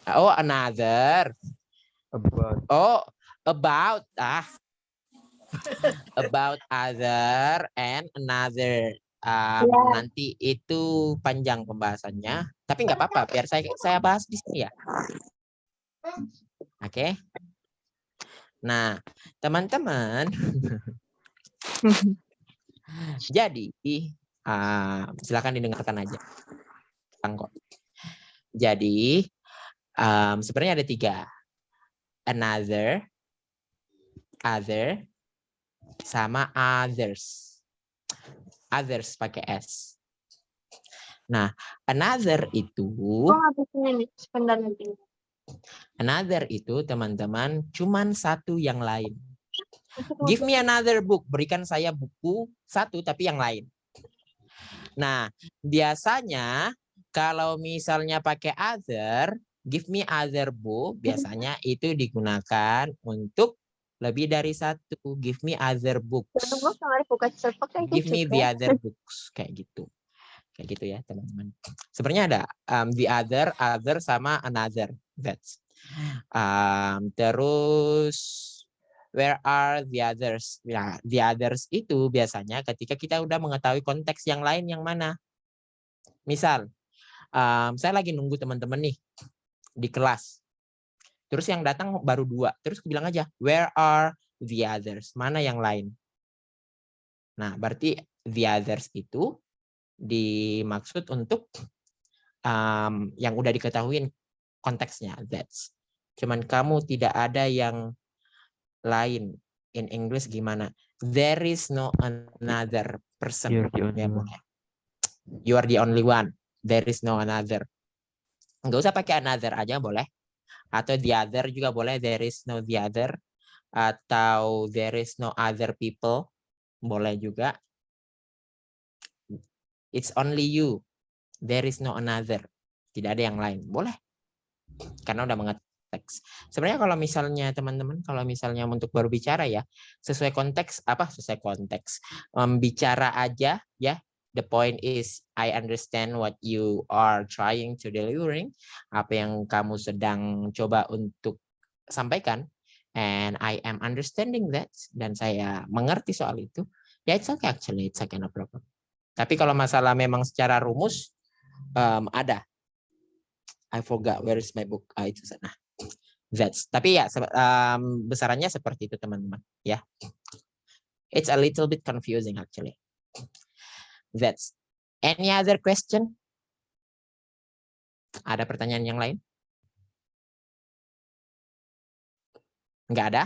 Oh, another. About. About other and another. Nanti itu panjang pembahasannya, tapi nggak apa-apa, biar saya bahas di sini ya. Oke. Nah, teman-teman, jadi silakan didengarkan aja. Jadi sebenarnya ada 3, another, other, sama others. Others pakai S. Nah, another itu teman-teman cuman satu yang lain. Give me another book. Berikan saya buku satu tapi yang lain. Nah, biasanya kalau misalnya pakai other, give me other book, biasanya itu digunakan untuk lebih dari satu. Give me other books. Give me the other books. Kayak gitu. Kayak gitu ya teman-teman. Sebenarnya ada the other sama another. That's. Terus where are the others? Ya, the others itu biasanya ketika kita udah mengetahui konteks yang lain yang mana. Misal, saya lagi nunggu teman-teman nih di kelas. Terus yang datang baru 2. Terus bilang aja, where are the others? Mana yang lain? Nah, berarti the others itu dimaksud untuk yang udah diketahui konteksnya. That's. Cuman kamu tidak ada yang lain. In English gimana? There is no another person.
You're the only one.
You are the only one. There is no another. Nggak usah pakai another aja boleh. Atau the other juga boleh, there is no the other. Atau there is no other people, boleh juga. It's only you, there is no another. Tidak ada yang lain, boleh. Karena udah mengerti teks. Sebenarnya kalau misalnya teman-teman, kalau misalnya untuk baru bicara ya, sesuai konteks, sesuai konteks. Bicara aja ya. The point is, I understand what you are trying to delivering, apa yang kamu sedang coba untuk sampaikan, and I am understanding that, dan saya mengerti soal itu. Ya, it's okay actually, it's okay, no problem. Tapi kalau masalah memang secara rumus, ada. I forgot where is my book. Itu sana. That's. Tapi ya, besarannya seperti itu teman-teman. Ya, it's a little bit confusing actually. That's. Any other question? Ada pertanyaan yang lain? Enggak ada?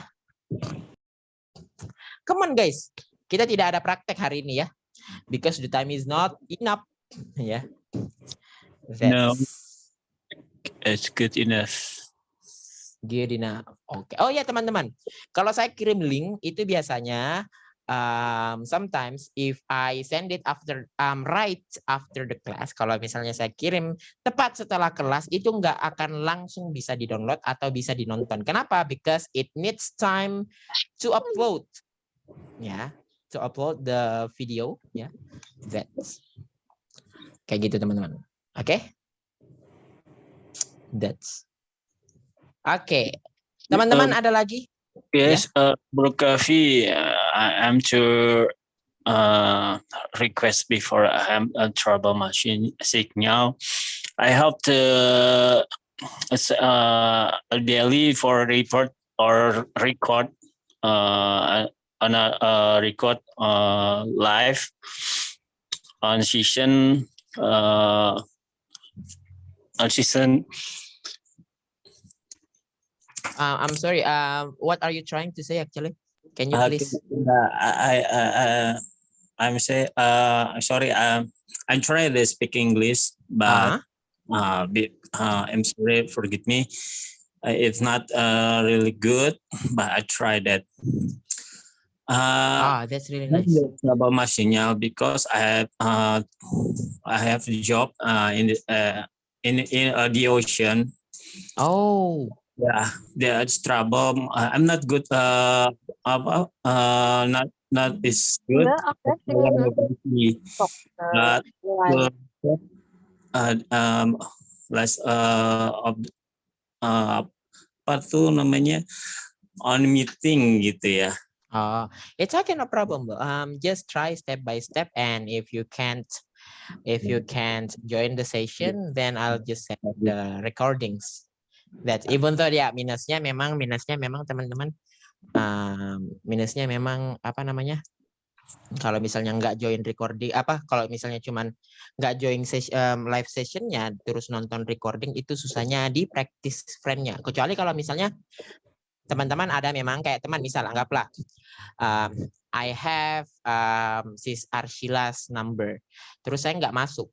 Come on guys. Kita tidak ada praktek hari ini ya. because the time is not enough. Ya.
No.
That's
It's good enough.
good enough. Oke. Oh ya teman-teman, kalau saya kirim link itu biasanya sometimes if I send it after right after the class, kalau misalnya saya kirim tepat setelah kelas itu nggak akan langsung bisa di-download atau bisa dinonton. Kenapa? Because it needs time to upload. Ya, to upload the video. Ya, that's kayak gitu teman-teman. Oke? That's oke. Teman-teman ada lagi?
Yes, Bro Kavi, I'm to request before I have a trouble machine signal. I hope to daily for report or record on a record live on season
I'm sorry. What are you trying to say actually? Can you please?
I'm sorry. I'm trying to speak English, but I'm sorry. Forgive me. It's not really good, but I tried that.
That's really nice.
About my signal because I have a job in the ocean.
Oh.
Yeah, there's trouble. I'm not good. Not is good. But less apa tuh namanya on meeting gitu ya.
It's okay, no problem. Just try step by step, and if you can't join the session, then I'll just send the recordings. That even though ya minusnya memang teman-teman, minusnya memang apa namanya? Kalau misalnya nggak join recording, kalau misalnya cuman nggak join live sessionnya, terus nonton recording itu susahnya di practice friend-nya. Kecuali kalau misalnya teman-teman ada memang kayak teman, misal anggaplah I have Sis Arshila's number, terus saya nggak masuk,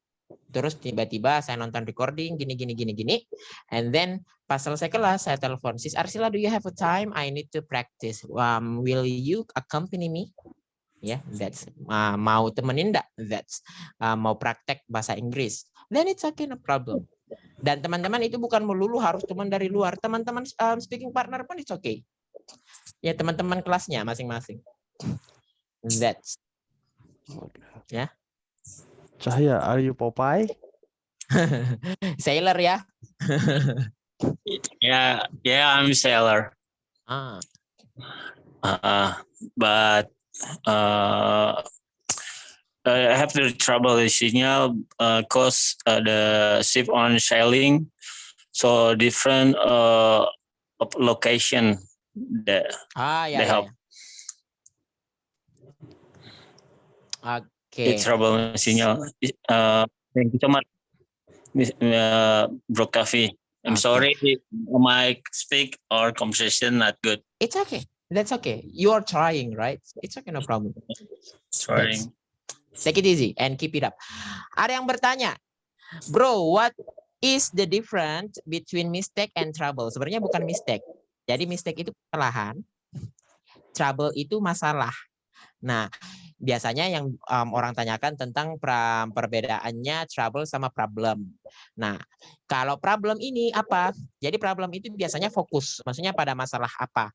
terus tiba-tiba saya nonton recording gini, and then pas selesai kelas saya telepon, Sis Arshila, do you have a time? I need to practice. Will you accompany me? Ya, that's mau temenin enggak? That's mau praktek bahasa Inggris. Then it's okay, no problem. Dan teman-teman itu bukan melulu harus teman dari luar. Teman-teman speaking partner pun it's okay. Ya, teman-teman kelasnya masing-masing. That's ya.
Cahaya, are you Popeye?
Sailor ya.
Yeah, I'm a sailor. But I have the trouble with signal cause the ship on sailing, so different location that they help.
Okay.
It's trouble signal. Thank you so much, Bro Kavi. I'm sorry, my speak or conversation not good.
It's okay. That's okay. You are trying, right? It's okay, no problem.
Trying.
Take it easy and keep it up. Ada yang bertanya, bro, what is the difference between mistake and trouble? Sebenarnya bukan mistake. Jadi mistake itu kesalahan, trouble itu masalah. Nah, biasanya yang orang tanyakan tentang perbedaannya trouble sama problem. Nah, kalau problem ini apa? Jadi problem itu biasanya fokus, maksudnya pada masalah apa?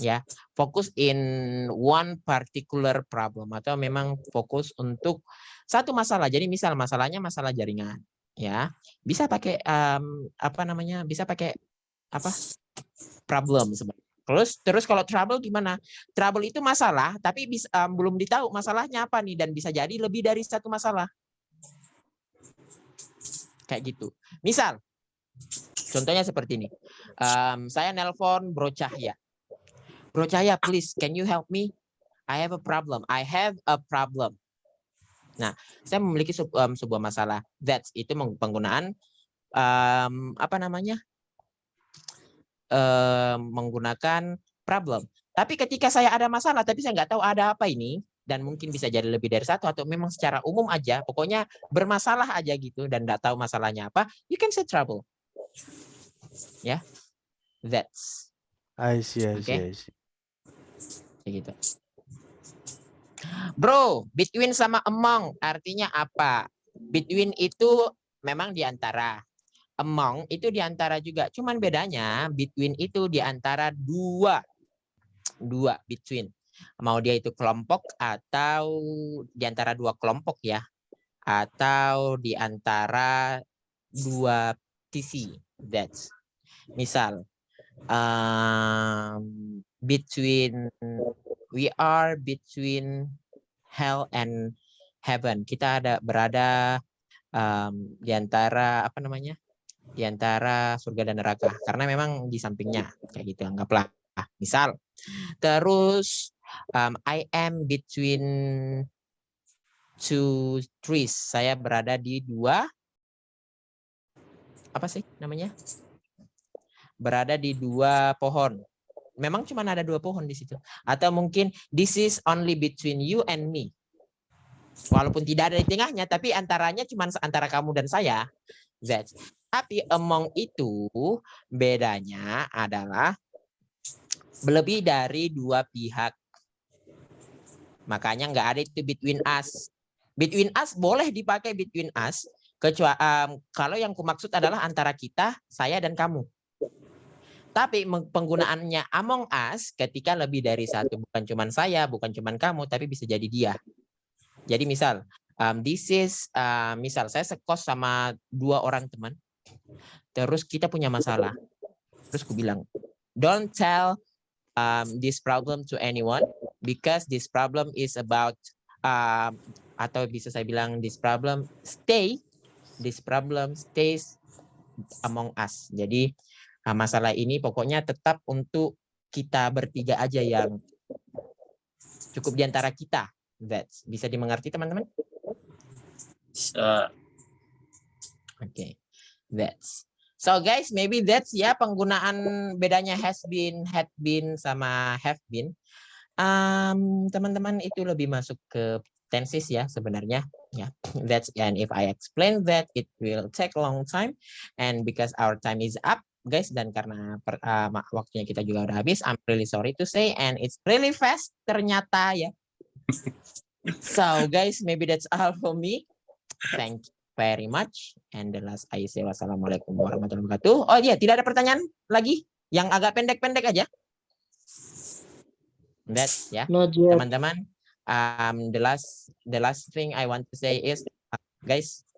Ya, fokus in one particular problem, atau memang fokus untuk satu masalah. Jadi misal masalahnya masalah jaringan, ya bisa pakai bisa pakai problem sebenarnya. Terus kalau trouble gimana? Trouble itu masalah, tapi belum ditahu masalahnya apa nih, dan bisa jadi lebih dari satu masalah. Kayak gitu. Misal, contohnya seperti ini. Saya nelpon Bro Cahya. Bro Cahya, please, can you help me? I have a problem. I have a problem. Nah, saya memiliki sebuah masalah. That's itu penggunaan menggunakan problem. Tapi ketika saya ada masalah, tapi saya nggak tahu ada apa ini, dan mungkin bisa jadi lebih dari satu atau memang secara umum aja, pokoknya bermasalah aja gitu dan nggak tahu masalahnya apa, you can say trouble. Ya, that's
I see, I see,
Okay.
I see.
kayak gitu. Bro, between sama among artinya apa? Between itu memang di antara. Among itu di antara juga. Cuman bedanya between itu di antara dua between. Mau dia itu kelompok atau di antara dua kelompok ya. Atau di antara dua sisi. That's. Misal between we are between hell and heaven. Kita berada di antara apa namanya? Di antara surga dan neraka. Karena memang di sampingnya kayak gitu, anggaplah. Misal. Terus I am between two trees. Saya berada di dua apa sih namanya? Berada di dua pohon. Memang cuma ada dua pohon di situ. Atau mungkin this is only between you and me. Walaupun tidak ada di tengahnya, tapi antaranya cuma antara kamu dan saya. That's. Tapi among itu bedanya adalah lebih dari dua pihak. Makanya nggak ada itu between us. Between us boleh dipakai between us. Kecuali kalau yang kumaksud adalah antara kita, saya dan kamu. Tapi penggunaannya among us ketika lebih dari satu. Bukan cuma saya, bukan cuma kamu, tapi bisa jadi dia. Jadi misal, misal saya sekos sama dua orang teman. Terus kita punya masalah. Terus aku bilang, don't tell this problem to anyone because this problem is about atau bisa saya bilang this problem stays among us. Jadi masalah ini pokoknya tetap untuk kita bertiga aja yang cukup di antara kita. That's bisa dimengerti teman-teman? Okay, that's. So guys, maybe that's ya penggunaan bedanya has been, had been sama have been. Teman-teman itu lebih masuk ke tenses ya sebenarnya. Ya, that's, and if I explain that it will take a long time, and because our time is up, guys, dan karena waktunya kita juga udah habis, I'm really sorry to say, and it's really fast ternyata ya. So guys, maybe that's all for me. Thank you very much. And the last I say wassalamualaikum warahmatullahi wabarakatuh. Oh iya, tidak ada pertanyaan lagi yang agak pendek-pendek aja. That's ya, teman-teman. The last thing I want to say is, guys,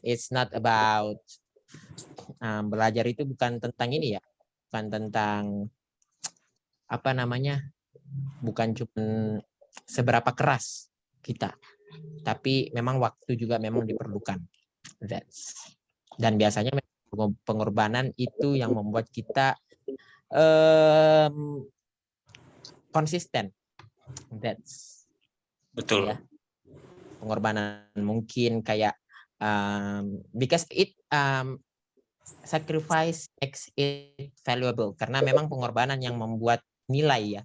it's not about belajar itu bukan tentang ini ya, bukan tentang apa namanya, bukan cuma seberapa keras kita. Tapi memang waktu juga memang diperlukan. Dan biasanya pengorbanan itu yang membuat kita konsisten. That's
betul.
Ya. Pengorbanan mungkin kayak because it sacrifice makes it valuable, karena memang pengorbanan yang membuat nilai ya.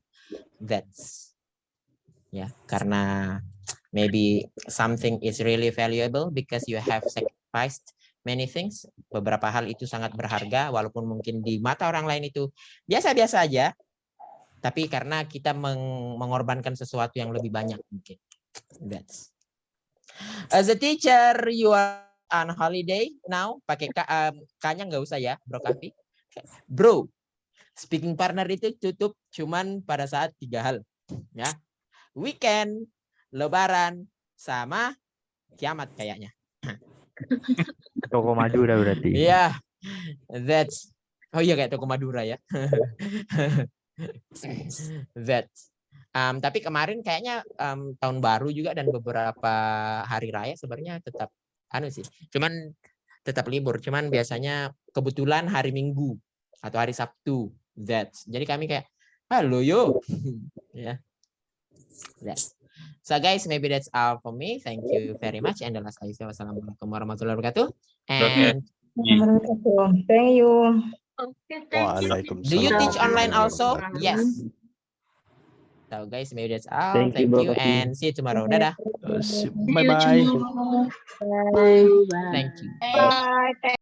That's ya, karena maybe something is really valuable because you have sacrificed many things. Beberapa hal itu sangat berharga, walaupun mungkin di mata orang lain itu biasa-biasa aja. Tapi karena kita mengorbankan sesuatu yang lebih banyak mungkin. That's. As a teacher, you are on holiday now. Pakai K-nya nggak usah ya, Bro Kafi. Bro, speaking partner itu tutup cuman pada saat 3 hal. Ya. Weekend, Lebaran, sama kiamat kayaknya.
Toko Madura berarti.
Iya, that's. Oh iya kayak toko Madura ya. That's. Tapi kemarin kayaknya tahun baru juga dan beberapa hari raya sebenarnya tetap sih. Cuman tetap libur. Cuman biasanya kebetulan hari Minggu atau hari Sabtu. That's. Jadi kami kayak halo yo. Ya. That's. So guys, maybe that's all for me. Thank you very much. And the last I say wassalamualaikum warahmatullahi wabarakatuh. And
Thank you.
Waalaikumsalam.
do you teach online also? Yes. So guys, maybe that's all.
Thank you,
Thank you
both of you.
and see you tomorrow. Dadah.
Bye bye.
Thank you.
Bye.